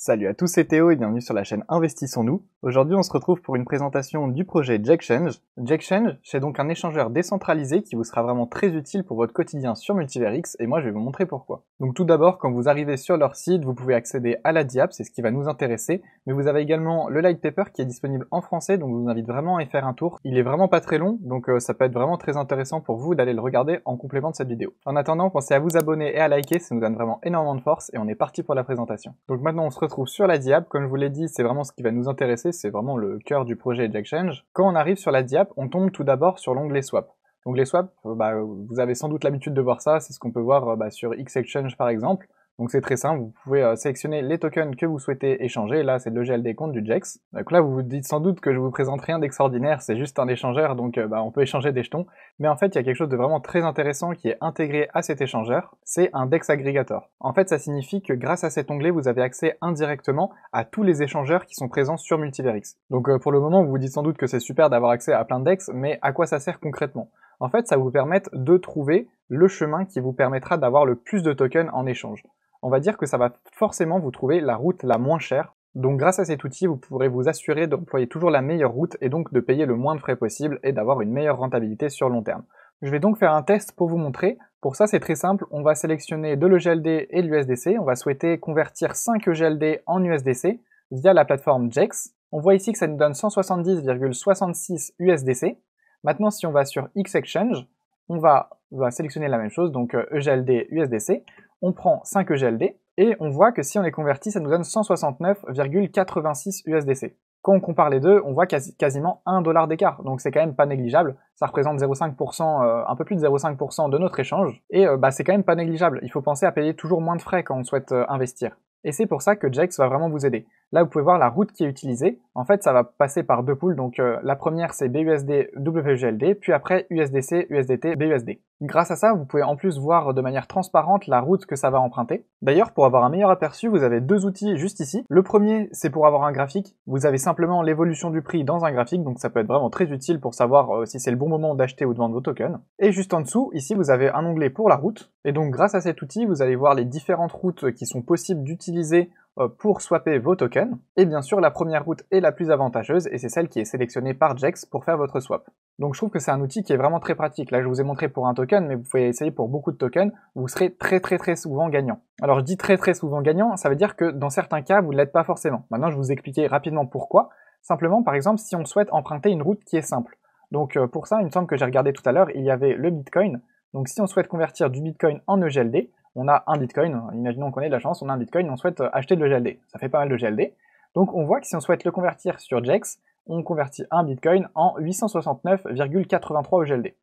Salut à tous, c'est Théo et bienvenue sur la chaîne Investissons-nous. Aujourd'hui, on se retrouve pour une présentation du projet JackChange. JackChange, c'est donc un échangeur décentralisé qui vous sera vraiment très utile pour votre quotidien sur Multiverix et moi je vais vous montrer pourquoi. Donc tout d'abord, quand vous arrivez sur leur site, vous pouvez accéder à la diap, c'est ce qui va nous intéresser, mais vous avez également le light paper qui est disponible en français, donc je vous invite vraiment à y faire un tour. Il est vraiment pas très long, donc ça peut être vraiment très intéressant pour vous d'aller le regarder en complément de cette vidéo. En attendant, pensez à vous abonner et à liker, ça nous donne vraiment énormément de force et on est parti pour la présentation. Donc maintenant on se retrouve sur la diap, comme je vous l'ai dit, c'est vraiment ce qui va nous intéresser, c'est vraiment le cœur du projet JackChange. Quand on arrive sur la diap, on tombe tout d'abord sur l'onglet Swap. L'onglet Swap, vous avez sans doute l'habitude de voir ça, c'est ce qu'on peut voir sur Xexchange par exemple. Donc c'est très simple, vous pouvez sélectionner les tokens que vous souhaitez échanger, là c'est le GLD compte du JEX. Donc là vous vous dites sans doute que je vous présente rien d'extraordinaire, c'est juste un échangeur, donc on peut échanger des jetons. Mais en fait il y a quelque chose de vraiment très intéressant qui est intégré à cet échangeur, c'est un DEX Aggregator. En fait ça signifie que grâce à cet onglet vous avez accès indirectement à tous les échangeurs qui sont présents sur Multiverix. Donc pour le moment vous vous dites sans doute que c'est super d'avoir accès à plein de DEX, mais à quoi ça sert concrètement? En fait ça va vous permettre de trouver le chemin qui vous permettra d'avoir le plus de tokens en échange. On va dire que ça va forcément vous trouver la route la moins chère. Donc grâce à cet outil, vous pourrez vous assurer d'employer toujours la meilleure route et donc de payer le moins de frais possible et d'avoir une meilleure rentabilité sur long terme. Je vais donc faire un test pour vous montrer. Pour ça, c'est très simple. On va sélectionner de l'EGLD et de l'USDC. On va souhaiter convertir 5 EGLD en USDC via la plateforme JEX. On voit ici que ça nous donne 170,66 USDC. Maintenant, si on va sur Xexchange, on va sélectionner la même chose, donc EGLD, USDC. On prend 5 EGLD, et on voit que si on les convertit, ça nous donne 169,86 USDC. Quand on compare les deux, on voit quasiment 1 dollar d'écart, donc c'est quand même pas négligeable, ça représente 0,5%, un peu plus de 0,5% de notre échange, et c'est quand même pas négligeable, il faut penser à payer toujours moins de frais quand on souhaite investir. Et c'est pour ça que JEX va vraiment vous aider. Là, vous pouvez voir la route qui est utilisée. En fait, ça va passer par deux pools. Donc, la première, c'est BUSD WGLD, puis après USDC, USDT, BUSD. Grâce à ça, vous pouvez en plus voir de manière transparente la route que ça va emprunter. D'ailleurs, pour avoir un meilleur aperçu, vous avez deux outils juste ici. Le premier, c'est pour avoir un graphique. Vous avez simplement l'évolution du prix dans un graphique, donc ça peut être vraiment très utile pour savoir si c'est le bon moment d'acheter ou de vendre vos tokens. Et juste en dessous, ici, vous avez un onglet pour la route. Et donc, grâce à cet outil, vous allez voir les différentes routes qui sont possibles d'utiliser pour swapper vos tokens, et bien sûr la première route est la plus avantageuse et c'est celle qui est sélectionnée par JEX pour faire votre swap. Donc je trouve que c'est un outil qui est vraiment très pratique. Là je vous ai montré pour un token, mais vous pouvez essayer pour beaucoup de tokens, vous serez très souvent gagnant. Alors je dis très souvent gagnant, ça veut dire que dans certains cas vous ne l'êtes pas forcément. Maintenant je vais vous expliquer rapidement pourquoi. Simplement par exemple si on souhaite emprunter une route qui est simple. Donc pour ça il me semble que j'ai regardé tout à l'heure, il y avait le Bitcoin. Donc si on souhaite convertir du Bitcoin en EGLD, on a un Bitcoin, imaginons qu'on ait de la chance, on a un Bitcoin, on souhaite acheter de l'EGLD. Ça fait pas mal de GLD. Donc on voit que si on souhaite le convertir sur JEX, on convertit un Bitcoin en 869,83 EGLD.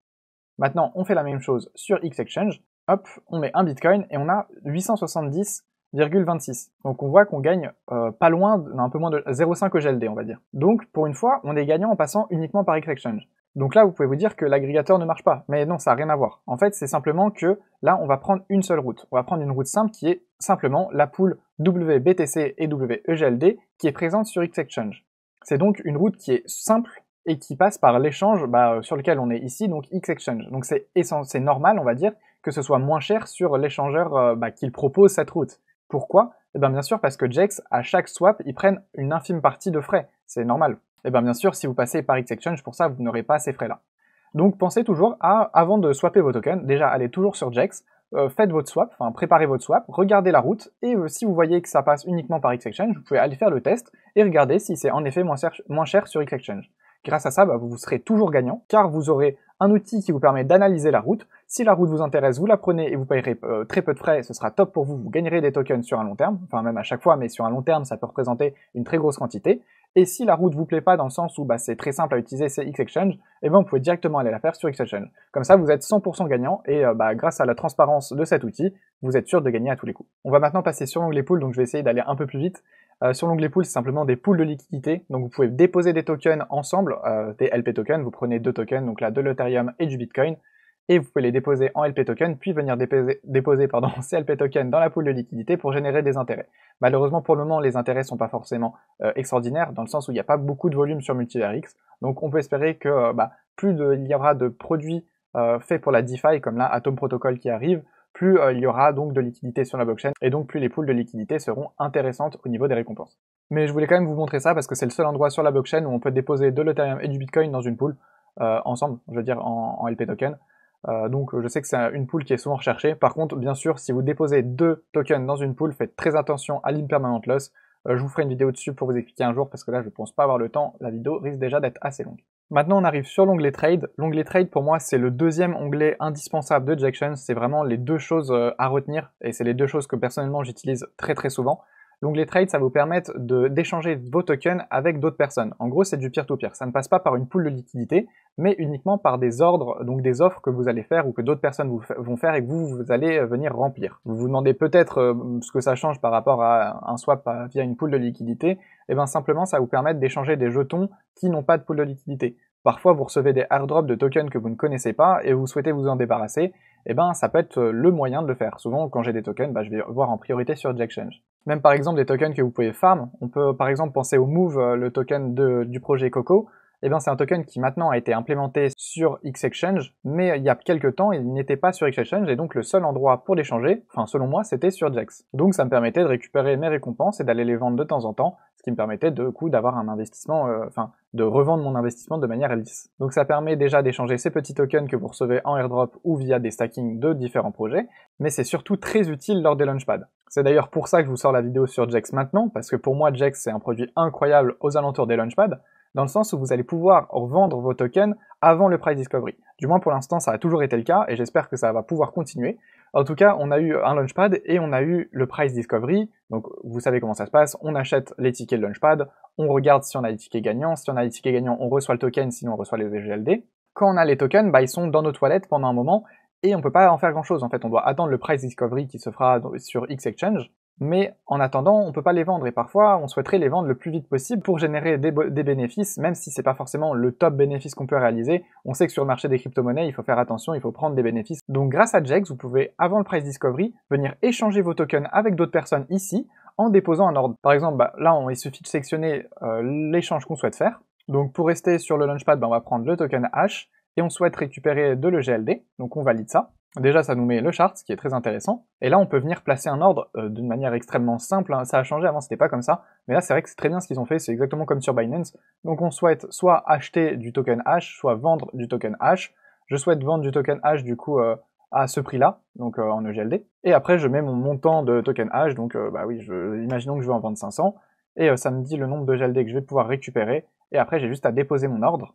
Maintenant, on fait la même chose sur Xexchange. Hop, on met un Bitcoin et on a 870,26. Donc on voit qu'on gagne pas loin, un peu moins de 0,5 EGLD, on va dire. Donc pour une fois, on est gagnant en passant uniquement par Xexchange. Donc là, vous pouvez vous dire que l'agrégateur ne marche pas, mais non, ça n'a rien à voir. En fait, c'est simplement que là, on va prendre une seule route. On va prendre une route simple qui est simplement la pool WBTC et WEGLD qui est présente sur Xexchange. C'est donc une route qui est simple et qui passe par l'échange sur lequel on est ici, donc Xexchange. Donc c'est normal, on va dire, que ce soit moins cher sur l'échangeur qu'il propose cette route. Pourquoi? Eh bien sûr parce que JEX, à chaque swap, ils prennent une infime partie de frais. C'est normal. Et bien sûr, si vous passez par Xexchange, pour ça, vous n'aurez pas ces frais-là. Donc pensez toujours à, avant de swapper vos tokens, déjà allez toujours sur JEX, faites votre swap, enfin préparez votre swap, regardez la route, et si vous voyez que ça passe uniquement par Xexchange, vous pouvez aller faire le test et regarder si c'est en effet moins cher sur Xexchange. Grâce à ça, vous serez toujours gagnant, car vous aurez un outil qui vous permet d'analyser la route. Si la route vous intéresse, vous la prenez et vous payerez très peu de frais, ce sera top pour vous, vous gagnerez des tokens sur un long terme, enfin même à chaque fois, mais sur un long terme, ça peut représenter une très grosse quantité. Et si la route vous plaît pas dans le sens où c'est très simple à utiliser, c'est Xexchange, et vous pouvez directement aller la faire sur Xexchange. Comme ça, vous êtes 100% gagnant, et grâce à la transparence de cet outil, vous êtes sûr de gagner à tous les coups. On va maintenant passer sur l'onglet pool, donc je vais essayer d'aller un peu plus vite. Sur l'onglet pool, c'est simplement des pools de liquidité, donc vous pouvez déposer des tokens ensemble, des LP tokens, vous prenez deux tokens, donc là de l'Ethereum et du Bitcoin, et vous pouvez les déposer en LP token, puis venir déposer ces LP tokens dans la pool de liquidité pour générer des intérêts. Malheureusement pour le moment, les intérêts sont pas forcément extraordinaires, dans le sens où il n'y a pas beaucoup de volume sur Multiverix, donc on peut espérer que il y aura de produits faits pour la DeFi, comme là Atom Protocol qui arrive, plus il y aura donc de liquidité sur la blockchain, et donc plus les pools de liquidité seront intéressantes au niveau des récompenses. Mais je voulais quand même vous montrer ça parce que c'est le seul endroit sur la blockchain où on peut déposer de l'Ethereum et du Bitcoin dans une pool, ensemble, je veux dire en LP token. Donc je sais que c'est une pool qui est souvent recherchée. Par contre, bien sûr, si vous déposez 2 tokens dans une pool, faites très attention à l'impermanent loss. Je vous ferai une vidéo dessus pour vous expliquer un jour parce que là je pense pas avoir le temps, la vidéo risque déjà d'être assez longue. Maintenant on arrive sur l'onglet Trade. L'onglet Trade pour moi c'est le deuxième onglet indispensable de Jackson, c'est vraiment les deux choses à retenir et c'est les deux choses que personnellement j'utilise très souvent. L'onglet Trade, ça va vous permettre d'échanger vos tokens avec d'autres personnes. En gros, c'est du peer-to-peer. Ça ne passe pas par une pool de liquidité, mais uniquement par des ordres, donc des offres que vous allez faire ou que d'autres personnes vont faire et que vous allez venir remplir. Vous vous demandez peut-être ce que ça change par rapport à un swap via une pool de liquidité. Et bien simplement, ça va vous permettre d'échanger des jetons qui n'ont pas de pool de liquidité. Parfois, vous recevez des airdrops de tokens que vous ne connaissez pas et vous souhaitez vous en débarrasser. Et ben, ça peut être le moyen de le faire. Souvent, quand j'ai des tokens, je vais voir en priorité sur Jackchange. Même par exemple des tokens que vous pouvez farm, on peut par exemple penser au Move, le token du projet Coco. Et bien c'est un token qui maintenant a été implémenté sur XEchange, mais il y a quelques temps il n'était pas sur XEchange et donc le seul endroit pour l'échanger, enfin selon moi, c'était sur Jax. Donc ça me permettait de récupérer mes récompenses et d'aller les vendre de temps en temps, ce qui me permettait de coup d'avoir un investissement, de revendre mon investissement de manière lisse. Donc ça permet déjà d'échanger ces petits tokens que vous recevez en airdrop ou via des stackings de différents projets, mais c'est surtout très utile lors des launchpads. C'est d'ailleurs pour ça que je vous sors la vidéo sur Jax maintenant, parce que pour moi Jax c'est un produit incroyable aux alentours des launchpads, dans le sens où vous allez pouvoir vendre vos tokens avant le price discovery. Du moins pour l'instant ça a toujours été le cas, et j'espère que ça va pouvoir continuer. En tout cas, on a eu un launchpad et on a eu le price discovery, donc vous savez comment ça se passe, on achète les tickets de launchpad, on regarde si on a les tickets gagnants, si on a les tickets gagnants on reçoit le token, sinon on reçoit les GLD. Quand on a les tokens, ils sont dans nos toilettes pendant un moment, et on peut pas en faire grand chose, en fait on doit attendre le price discovery qui se fera sur XEchange, mais en attendant, on peut pas les vendre, et parfois on souhaiterait les vendre le plus vite possible pour générer des bénéfices, même si c'est pas forcément le top bénéfice qu'on peut réaliser. On sait que sur le marché des crypto-monnaies, il faut faire attention, il faut prendre des bénéfices. Donc grâce à Jax, vous pouvez, avant le price discovery, venir échanger vos tokens avec d'autres personnes ici, en déposant un ordre. Par exemple, là, il suffit de sélectionner l'échange qu'on souhaite faire. Donc pour rester sur le launchpad, on va prendre le token H, et on souhaite récupérer de l'EGLD, donc on valide ça. Déjà, ça nous met le chart, ce qui est très intéressant. Et là, on peut venir placer un ordre d'une manière extrêmement simple. Ça a changé, avant c'était pas comme ça. Mais là, c'est vrai que c'est très bien ce qu'ils ont fait, c'est exactement comme sur Binance. Donc on souhaite soit acheter du token H, soit vendre du token H. Je souhaite vendre du token H, du coup, à ce prix-là, donc en EGLD. Et après, je mets mon montant de token H, donc oui, imaginons que je veux en vendre 500. Et ça me dit le nombre de GLD que je vais pouvoir récupérer. Et après, j'ai juste à déposer mon ordre.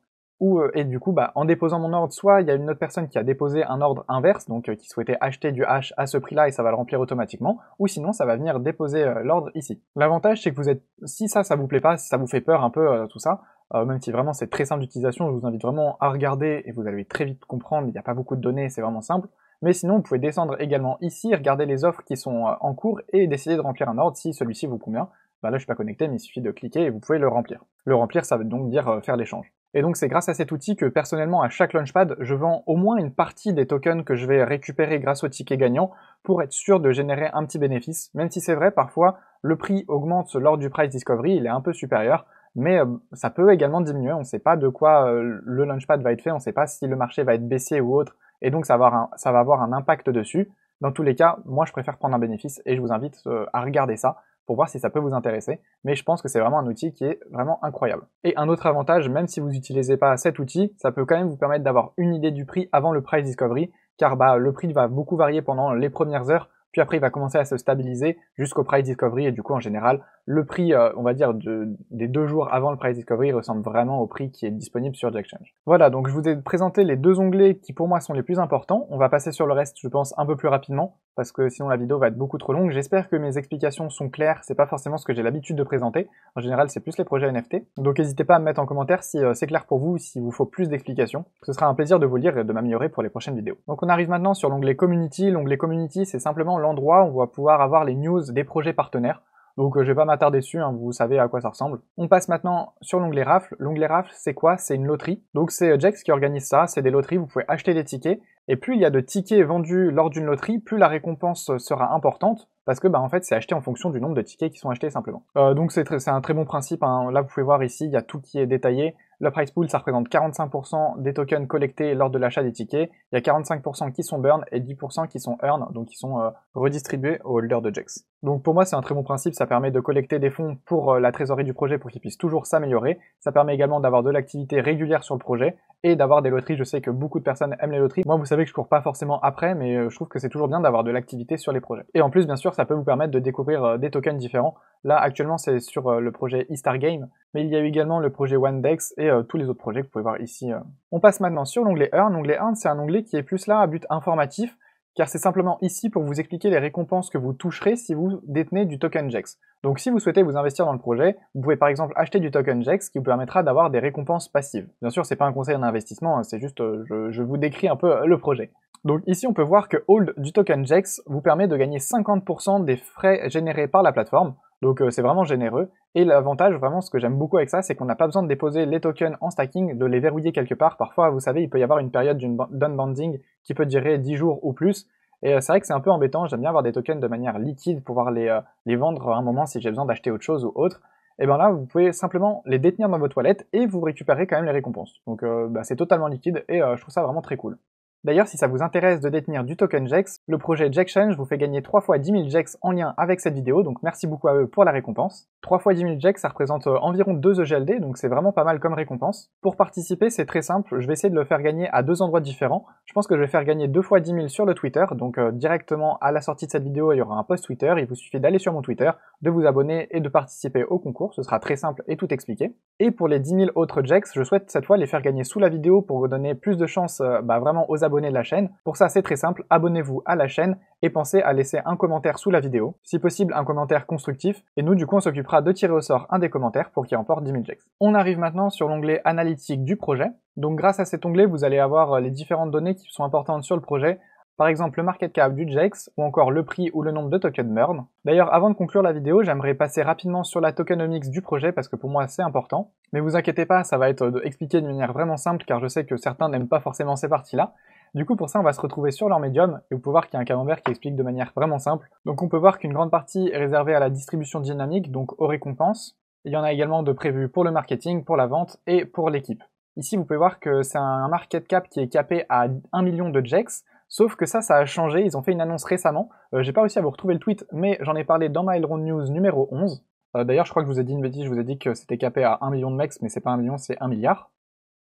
Et du coup, en déposant mon ordre, soit il y a une autre personne qui a déposé un ordre inverse, donc qui souhaitait acheter du H à ce prix-là et ça va le remplir automatiquement, ou sinon ça va venir déposer l'ordre ici. L'avantage c'est que vous êtes, si ça vous plaît pas, si ça vous fait peur un peu tout ça, même si vraiment c'est très simple d'utilisation, je vous invite vraiment à regarder et vous allez très vite comprendre, il n'y a pas beaucoup de données, c'est vraiment simple. Mais sinon, vous pouvez descendre également ici, regarder les offres qui sont en cours et décider de remplir un ordre si celui-ci vous convient. Là je suis pas connecté, mais il suffit de cliquer et vous pouvez le remplir. Le remplir, ça veut donc dire faire l'échange. Et donc c'est grâce à cet outil que personnellement à chaque launchpad, je vends au moins une partie des tokens que je vais récupérer grâce au ticket gagnant pour être sûr de générer un petit bénéfice, même si c'est vrai parfois le prix augmente lors du price discovery, il est un peu supérieur, mais ça peut également diminuer, on ne sait pas de quoi le launchpad va être fait, on ne sait pas si le marché va être baissier ou autre, et donc ça va avoir un impact dessus. Dans tous les cas, moi je préfère prendre un bénéfice et je vous invite à regarder ça pour voir si ça peut vous intéresser, mais je pense que c'est vraiment un outil qui est vraiment incroyable. Et un autre avantage, même si vous n'utilisez pas cet outil, ça peut quand même vous permettre d'avoir une idée du prix avant le price discovery, car le prix va beaucoup varier pendant les premières heures, puis après il va commencer à se stabiliser jusqu'au price discovery, et du coup en général, le prix, on va dire, des 2 jours avant le price discovery ressemble vraiment au prix qui est disponible sur Jackchange. Voilà, donc je vous ai présenté les 2 onglets qui pour moi sont les plus importants. On va passer sur le reste, je pense, un peu plus rapidement, parce que sinon la vidéo va être beaucoup trop longue. J'espère que mes explications sont claires, c'est pas forcément ce que j'ai l'habitude de présenter. En général, c'est plus les projets NFT. Donc n'hésitez pas à me mettre en commentaire si c'est clair pour vous ou s'il vous faut plus d'explications. Ce sera un plaisir de vous lire et de m'améliorer pour les prochaines vidéos. Donc on arrive maintenant sur l'onglet Community. L'onglet Community, c'est simplement l'endroit où on va pouvoir avoir les news des projets partenaires. Donc je vais pas m'attarder dessus, vous savez à quoi ça ressemble. On passe maintenant sur l'onglet Raffle. L'onglet Raffle, c'est quoi? C'est une loterie. Donc c'est Jax qui organise ça, c'est des loteries, vous pouvez acheter des tickets, et plus il y a de tickets vendus lors d'une loterie, plus la récompense sera importante, parce que en fait c'est acheté en fonction du nombre de tickets qui sont achetés simplement. Donc c'est un très bon principe, Là vous pouvez voir ici, il y a tout qui est détaillé. Le price pool, ça représente 45% des tokens collectés lors de l'achat des tickets. Il y a 45% qui sont burn et 10% qui sont earn, donc qui sont redistribués aux holders de JEX. Donc pour moi, c'est un très bon principe, ça permet de collecter des fonds pour la trésorerie du projet pour qu'il puisse toujours s'améliorer. Ça permet également d'avoir de l'activité régulière sur le projet et d'avoir des loteries. Je sais que beaucoup de personnes aiment les loteries. Moi, vous savez que je cours pas forcément après, mais je trouve que c'est toujours bien d'avoir de l'activité sur les projets. Et en plus, bien sûr, ça peut vous permettre de découvrir des tokens différents. Là, actuellement, c'est sur le projet eStar Game, mais il y a eu également le projet Wandex et tous les autres projets que vous pouvez voir ici. On passe maintenant sur l'onglet Earn. L'onglet Earn, c'est un onglet qui est plus là à but informatif, car c'est simplement ici pour vous expliquer les récompenses que vous toucherez si vous détenez du token JEX. Donc si vous souhaitez vous investir dans le projet, vous pouvez par exemple acheter du token JEX qui vous permettra d'avoir des récompenses passives. Bien sûr, c'est pas un conseil en investissement, c'est juste je vous décris un peu le projet. Donc ici on peut voir que hold du token JEX vous permet de gagner 50% des frais générés par la plateforme, donc c'est vraiment généreux, et l'avantage vraiment ce que j'aime beaucoup avec ça c'est qu'on n'a pas besoin de déposer les tokens en stacking, de les verrouiller quelque part. Parfois vous savez il peut y avoir une période d'unbounding qui peut durer 10 jours ou plus, et c'est vrai que c'est un peu embêtant, j'aime bien avoir des tokens de manière liquide pour pouvoir les vendre à un moment si j'ai besoin d'acheter autre chose ou autre. Et bien là vous pouvez simplement les détenir dans votre wallet et vous récupérez quand même les récompenses. Donc c'est totalement liquide et je trouve ça vraiment très cool. D'ailleurs, si ça vous intéresse de détenir du token JEX, le projet JEXchange vous fait gagner 3 fois 10 000 JEX en lien avec cette vidéo, donc merci beaucoup à eux pour la récompense. 3 fois 10 000 JEX, ça représente environ 2 EGLD, donc c'est vraiment pas mal comme récompense. Pour participer, c'est très simple, je vais essayer de le faire gagner à 2 endroits différents. Je pense que je vais faire gagner 2 fois 10 000 sur le Twitter, donc directement à la sortie de cette vidéo, il y aura un post Twitter, il vous suffit d'aller sur mon Twitter, de vous abonner et de participer au concours, ce sera très simple et tout expliqué. Et pour les 10 000 autres JEX, je souhaite cette fois les faire gagner sous la vidéo pour vous donner plus de chance vraiment aux abonnés de la chaîne. Pour ça, c'est très simple, abonnez-vous à la chaîne et pensez à laisser un commentaire sous la vidéo, si possible un commentaire constructif, et nous du coup on s'occupera de tirer au sort un des commentaires pour qu'il remporte 10 000 JEX. On arrive maintenant sur l'onglet analytique du projet, donc grâce à cet onglet vous allez avoir les différentes données qui sont importantes sur le projet, par exemple le market cap du JEX, ou encore le prix ou le nombre de tokens burn. D'ailleurs, avant de conclure la vidéo, j'aimerais passer rapidement sur la tokenomics du projet, parce que pour moi c'est important. Mais vous inquiétez pas, ça va être expliqué de manière vraiment simple, car je sais que certains n'aiment pas forcément ces parties-là. Du coup, pour ça, on va se retrouver sur leur médium, et vous pouvez voir qu'il y a un camembert qui explique de manière vraiment simple. Donc on peut voir qu'une grande partie est réservée à la distribution dynamique, donc aux récompenses. Il y en a également de prévus pour le marketing, pour la vente et pour l'équipe. Ici, vous pouvez voir que c'est un market cap qui est capé à 1 million de JEX, sauf que ça a changé, ils ont fait une annonce récemment. J'ai pas réussi à vous retrouver le tweet, mais j'en ai parlé dans ma Elrond News numéro 11. D'ailleurs, je crois que je vous ai dit une bêtise, je vous ai dit que c'était capé à 1 million de mex, mais c'est pas 1 million, c'est 1 milliard.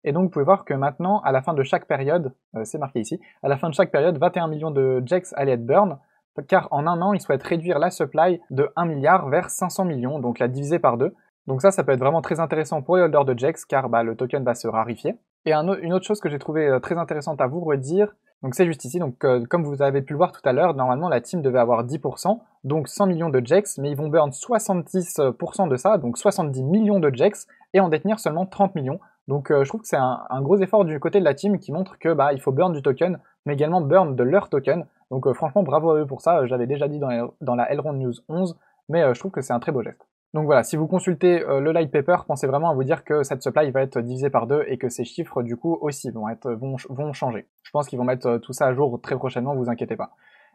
Et donc vous pouvez voir que maintenant, à la fin de chaque période, c'est marqué ici, à la fin de chaque période, 21 millions de JEX allaient être burn, car en un an, ils souhaitent réduire la supply de 1 milliard vers 500 millions, donc la diviser par 2. Donc ça peut être vraiment très intéressant pour les holders de JEX, car le token va se rarifier. Et une autre chose que j'ai trouvé très intéressante à vous redire, donc c'est juste ici, donc comme vous avez pu le voir tout à l'heure, normalement la team devait avoir 10%, donc 100 millions de JEX, mais ils vont burn 70% de ça, donc 70 millions de JEX, et en détenir seulement 30 millions. Donc je trouve que c'est un gros effort du côté de la team qui montre que il faut burn du token, mais également burn de leur token. Donc franchement bravo à eux pour ça, j'avais déjà dit dans la Elrond News 11, mais je trouve que c'est un très beau geste. Donc voilà, si vous consultez le light paper, pensez vraiment à vous dire que cette supply va être divisée par 2 et que ces chiffres du coup aussi vont changer. Je pense qu'ils vont mettre tout ça à jour très prochainement, vous inquiétez pas.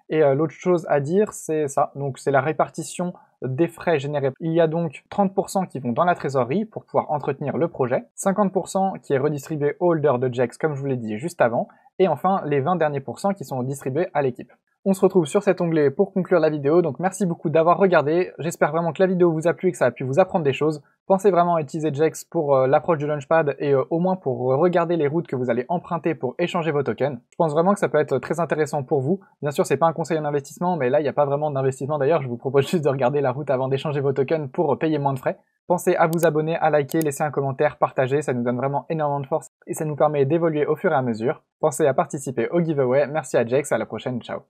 Et l'autre chose à dire, c'est ça, donc c'est la répartition des frais générés. Il y a donc 30% qui vont dans la trésorerie pour pouvoir entretenir le projet, 50% qui est redistribué aux holders de JEX comme je vous l'ai dit juste avant, et enfin les 20 derniers pourcents qui sont distribués à l'équipe. On se retrouve sur cet onglet pour conclure la vidéo, donc merci beaucoup d'avoir regardé, j'espère vraiment que la vidéo vous a plu et que ça a pu vous apprendre des choses. Pensez vraiment à utiliser JEX pour l'approche du Launchpad et au moins pour regarder les routes que vous allez emprunter pour échanger vos tokens. Je pense vraiment que ça peut être très intéressant pour vous. Bien sûr, c'est pas un conseil en investissement, mais là, il n'y a pas vraiment d'investissement d'ailleurs, je vous propose juste de regarder la route avant d'échanger vos tokens pour payer moins de frais. Pensez à vous abonner, à liker, laisser un commentaire, partager, ça nous donne vraiment énormément de force et ça nous permet d'évoluer au fur et à mesure. Pensez à participer au giveaway, merci à JEX, à la prochaine, ciao.